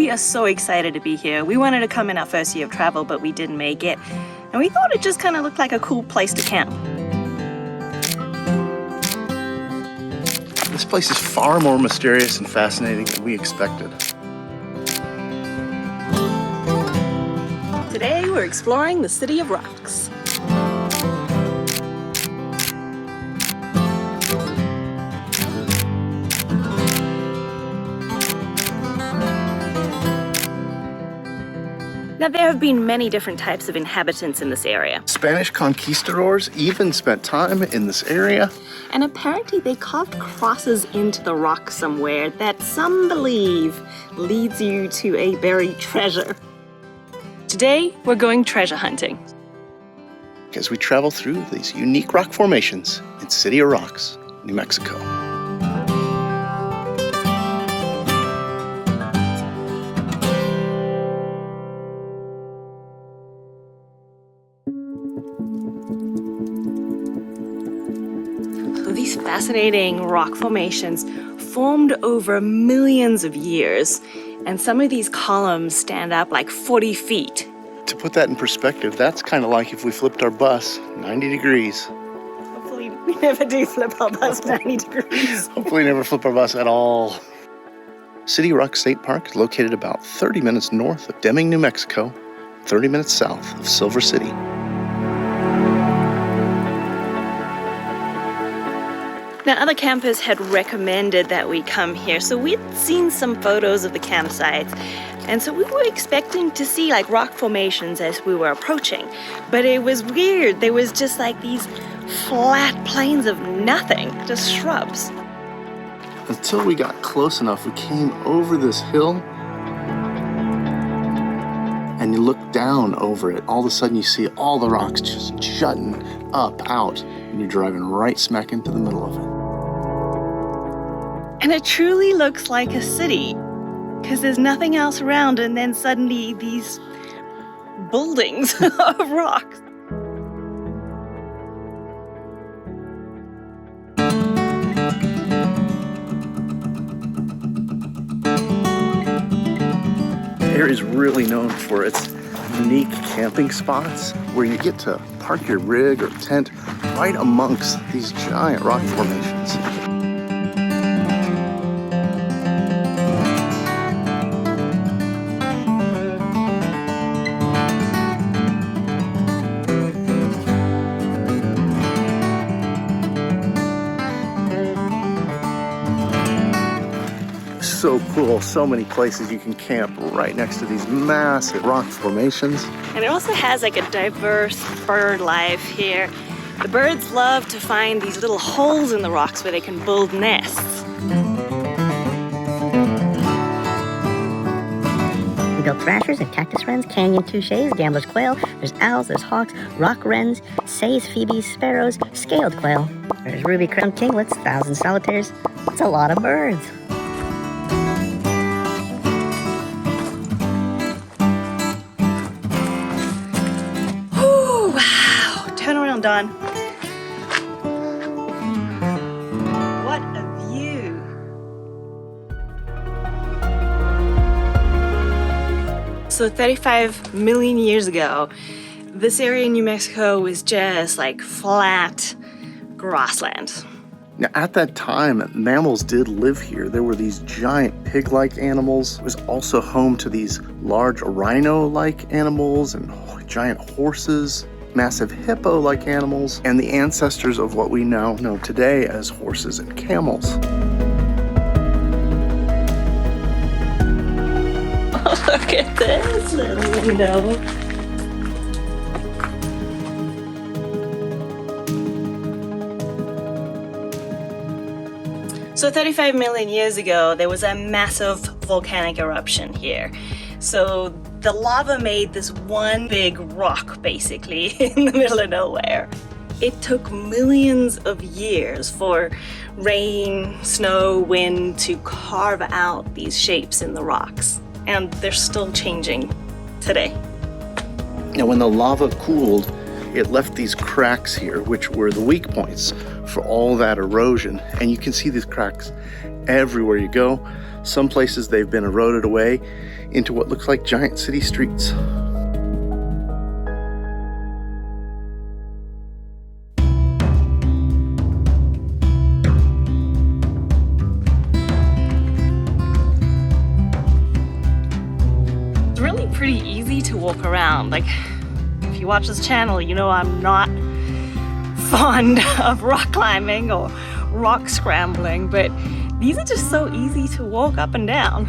We are so excited to be here. We wanted to come in our first year of travel, but we didn't make it. And we thought it just kind of looked like a cool place to camp. This place is far more mysterious and fascinating than we expected. Today we're exploring the City of Rocks. Now, there have been many different types of inhabitants in this area. Spanish conquistadors even spent time in this area. And apparently they carved crosses into the rock somewhere that some believe leads you to a buried treasure. Today, we're going treasure hunting. As we travel through these unique rock formations in City of Rocks, New Mexico. These fascinating rock formations formed over millions of years, and some of these columns stand up like 40 feet. To put that in perspective, that's kind of like if we flipped our bus 90 degrees. Hopefully we never do flip our bus 90 degrees. Hopefully never flip our bus at all. City Rock State Park is located about 30 minutes north of Deming, New Mexico, 30 minutes south of Silver City. Now, other campers had recommended that we come here, so we'd seen some photos of the campsites, and so we were expecting to see like rock formations as we were approaching, but it was weird. There was just like these flat plains of nothing, just shrubs. Until we got close enough, we came over this hill, and you look down over it. All of a sudden you see all the rocks just jutting up out, and you're driving right smack into the middle of it. And it truly looks like a city, because there's nothing else around, and then suddenly these buildings of rocks. The area is really known for its unique camping spots where you get to park your rig or tent right amongst these giant rock formations. So cool, so many places you can camp right next to these massive rock formations. And it also has like a diverse bird life here. The birds love to find these little holes in the rocks where they can build nests. We built thrashers and cactus wrens, canyon touches, gambler's quail. There's owls, there's hawks, rock wrens, says, phoebes, sparrows, scaled quail. There's ruby-crowned kinglets, 1,000 solitaires. That's a lot of birds. Turn around, Don. What a view. So 35 million years ago, this area in New Mexico was just like flat grassland. Now, at that time, mammals did live here. There were these giant pig-like animals. It was also home to these large rhino-like animals and giant horses, massive hippo-like animals, and the ancestors of what we now know today as horses and camels. Oh, look at this little window. So 35 million years ago, there was a massive volcanic eruption here. So the lava made this one big rock, basically, in the middle of nowhere. It took millions of years for rain, snow, wind to carve out these shapes in the rocks. And they're still changing today. Now, when the lava cooled, it left these cracks here, which were the weak points for all that erosion. And you can see these cracks everywhere you go. Some places they've been eroded away into what looks like giant city streets. It's really pretty easy to walk around. Like, if you watch this channel, you know I'm not fond of rock climbing or rock scrambling, but these are just so easy to walk up and down.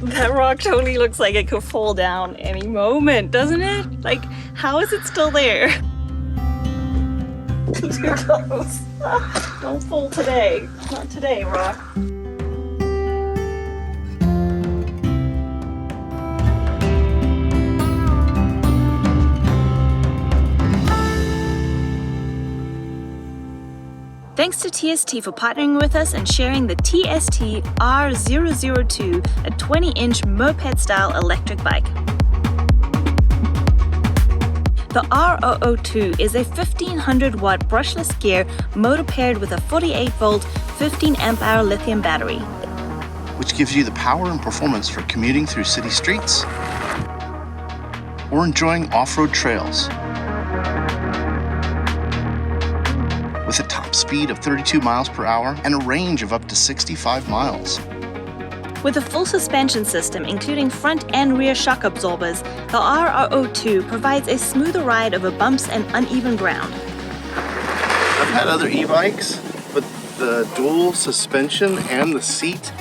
That rock totally looks like it could fall down any moment, doesn't it? Like, how is it still there? Too close. Don't fall today. Not today, rock. Thanks to TST for partnering with us and sharing the TST R002, a 20-inch moped-style electric bike. The R002 is a 1500-watt brushless gear motor paired with a 48-volt, 15-amp-hour lithium battery, which gives you the power and performance for commuting through city streets or enjoying off-road trails. With a top speed of 32 miles per hour and a range of up to 65 miles. With a full suspension system, including front and rear shock absorbers, the R002 provides a smoother ride over bumps and uneven ground. I've had other e-bikes, but the dual suspension and the seat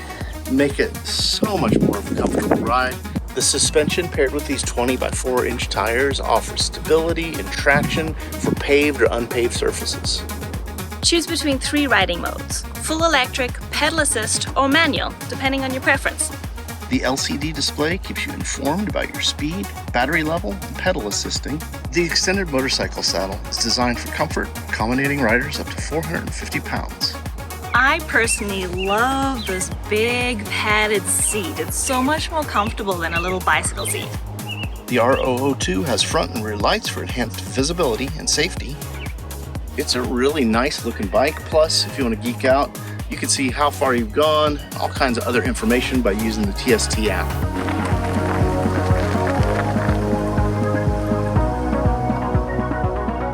make it so much more of a comfortable ride. The suspension paired with these 20 by 4 inch tires offers stability and traction for paved or unpaved surfaces. Choose between 3 riding modes: full electric, pedal assist, or manual, depending on your preference. The LCD display keeps you informed about your speed, battery level, and pedal assisting. The extended motorcycle saddle is designed for comfort, accommodating riders up to 450 pounds. I personally love this big padded seat. It's so much more comfortable than a little bicycle seat. The R002 has front and rear lights for enhanced visibility and safety. It's a really nice looking bike. Plus, if you want to geek out, you can see how far you've gone, all kinds of other information by using the TST app.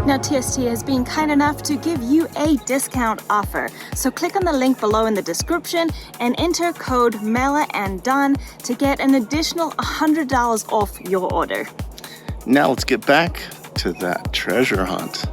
Now, TST has been kind enough to give you a discount offer. So click on the link below in the description and enter code MELAANDDONE to get an additional $100 off your order. Now let's get back to that treasure hunt.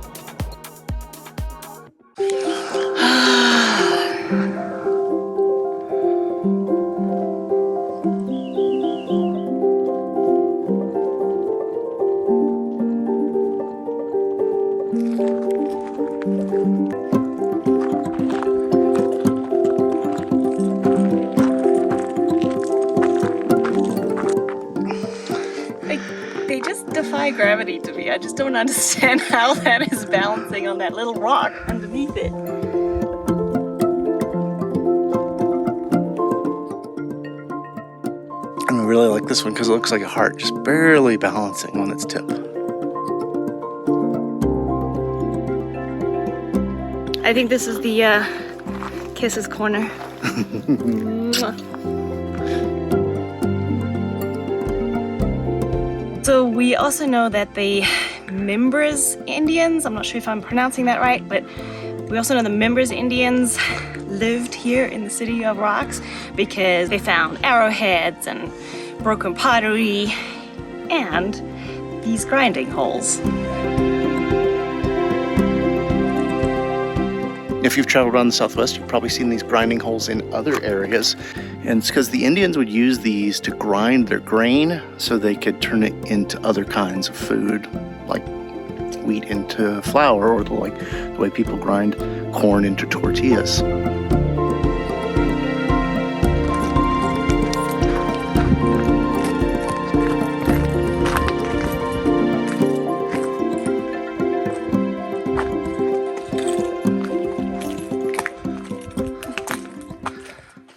They just defy gravity to me. I just don't understand how that is balancing on that little rock underneath it. I really like this one because it looks like a heart just barely balancing on its tip. I think this is the Kisses corner. So we also know that the Mimbres Indians, I'm not sure if I'm pronouncing that right, but we also know the Mimbres Indians lived here in the City of Rocks because they found arrowheads and broken pottery and these grinding holes. If you've traveled around the Southwest, you've probably seen these grinding holes in other areas. And it's because the Indians would use these to grind their grain so they could turn it into other kinds of food, like wheat into flour, or the way people grind corn into tortillas.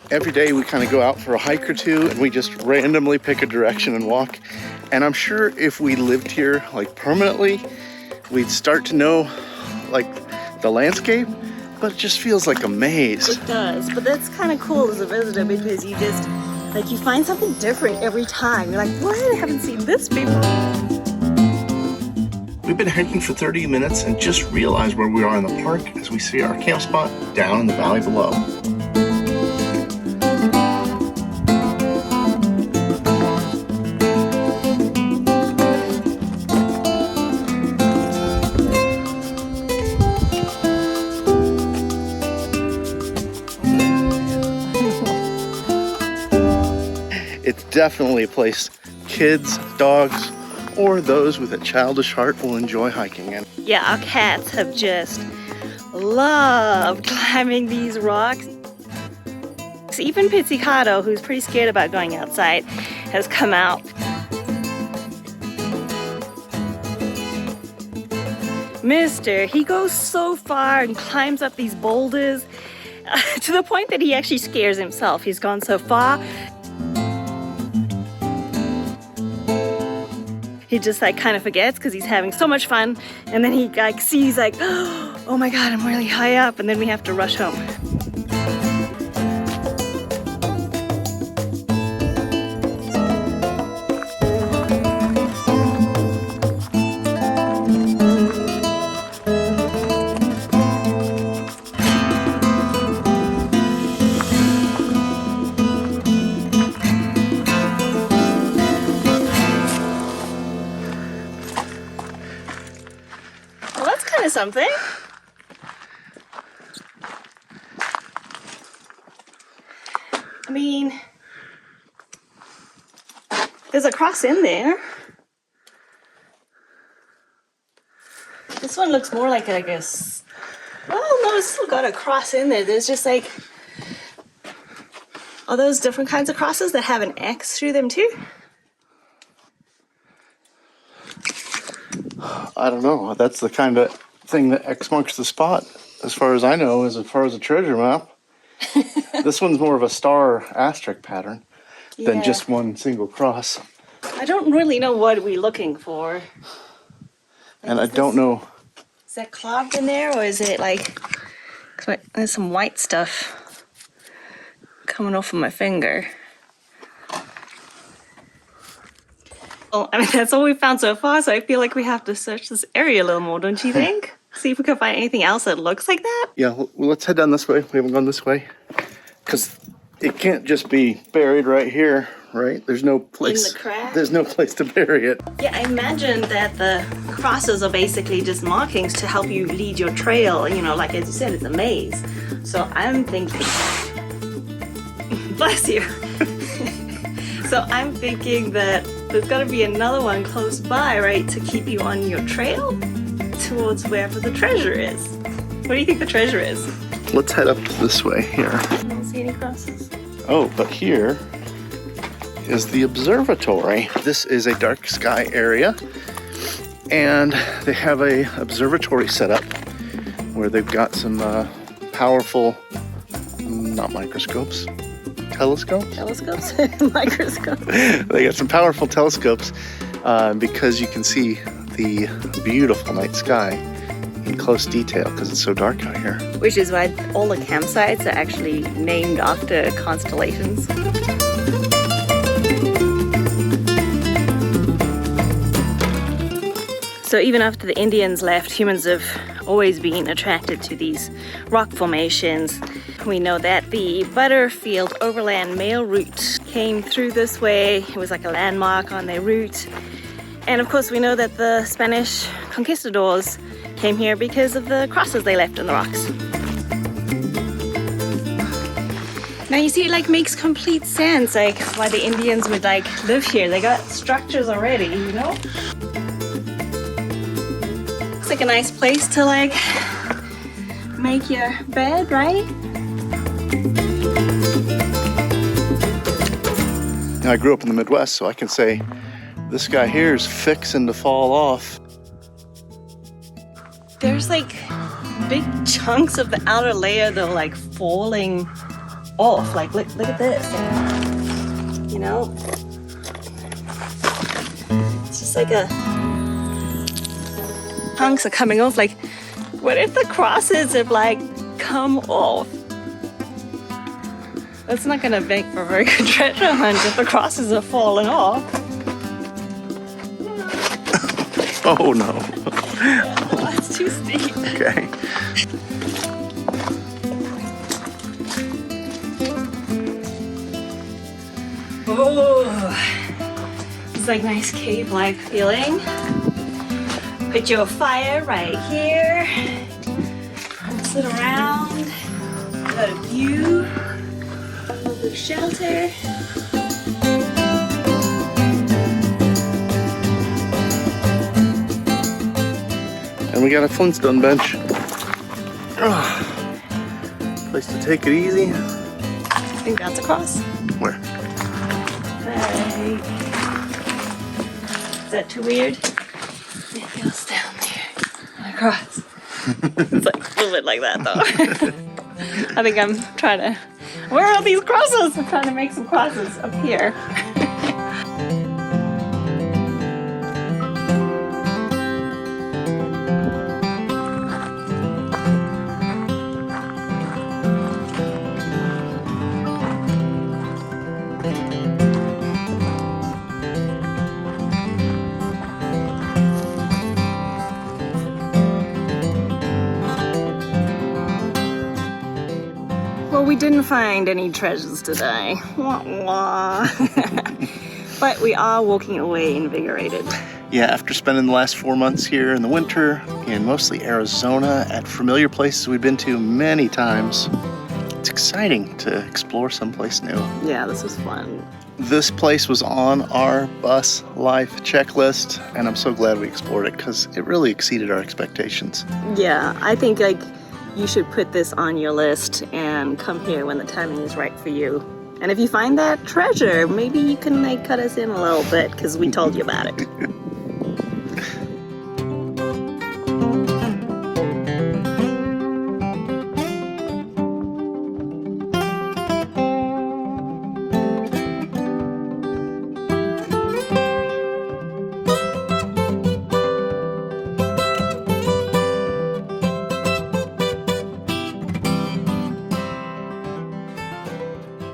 Every day we kind of go out for a hike or two and we just randomly pick a direction and walk. And I'm sure if we lived here like permanently, we'd start to know like the landscape, but it just feels like a maze. It does, but that's kind of cool as a visitor because you just, like, you find something different every time. You're like, what? I haven't seen this before. We've been hiking for 30 minutes and just realized where we are in the park as we see our camp spot down in the valley below. It's definitely a place kids, dogs, or those with a childish heart will enjoy hiking in. Yeah, our cats have just loved climbing these rocks. So even Pizzicato, who's pretty scared about going outside, has come out. Mister, he goes so far and climbs up these boulders to the point that he actually scares himself. He's gone so far. He just like kind of forgets because he's having so much fun, and then he like sees like, oh my god, I'm really high up, and then we have to rush home. Something. I mean, there's a cross in there. This one looks more like, I guess, well, no, it's still got a cross in there. There's just like, are those different kinds of crosses that have an X through them too? I don't know. That's the kind of thing that X marks the spot, as far as I know, as far as a treasure map. This one's more of a star asterisk pattern than just one single cross. I don't really know what we're looking for. And I don't know. Is that clogged in there, or is it like, there's some white stuff coming off of my finger. Well, I mean, that's all we've found so far, so I feel like we have to search this area a little more, don't you think? See if we can find anything else that looks like that? Yeah, well, let's head down this way. We haven't gone this way. Because it can't just be buried right here, right? There's no place. In the crack? There's no place to bury it. Yeah, I imagine that the crosses are basically just markings to help you lead your trail. You know, like as you said, it's a maze. So I'm thinking, bless you. So I'm thinking that there's got to be another one close by, right, to keep you on your trail towards wherever the treasure is. What do you think the treasure is? Let's head up this way here. I don't see any crosses. Oh, but here is the observatory. This is a dark sky area, and they have a observatory set up where they've got some powerful, not microscopes, telescopes? Telescopes? Microscopes? They got some powerful telescopes because you can see the beautiful night sky in close detail because it's so dark out here. Which is why all the campsites are actually named after constellations. So even after the Indians left, humans have always been attracted to these rock formations. We know that the Butterfield Overland Mail Route came through this way. It was like a landmark on their route. And of course we know that the Spanish conquistadors came here because of the crosses they left in the rocks. Now you see, it like makes complete sense, like why the Indians would like live here. They got structures already, you know? It's like a nice place to like make your bed, right? I grew up in the Midwest, so I can say this guy here is fixing to fall off. There's like big chunks of the outer layer that are like falling off. Like look at this. You know? It's just like a hunks are coming off. Like, what if the crosses have like come off? That's not gonna make for a very good treasure hunt if the crosses are falling off. Oh no. Oh, that's too steep. Okay. Oh, it's like nice cave-like feeling. Put your fire right here. Sit around. Got a view. A little bit of shelter. And we got a Flintstone bench. Place to take it easy. I think that's across. Where? Right. Is that too weird? It goes down there and across. It's like a little bit like that though. I think I'm trying to. Where are these crosses? I'm trying to make some crosses up here. Well, we didn't find any treasures today. Wah, wah. But we are walking away invigorated. Yeah, after spending the last 4 months here in the winter in mostly Arizona at familiar places we've been to many times, it's exciting to explore someplace new. Yeah, this was fun. This place was on our bus life checklist, and I'm so glad we explored it because it really exceeded our expectations. Yeah, I think like you should put this on your list and come here when the timing is right for you. And if you find that treasure, maybe you can like cut us in a little bit because we told you about it.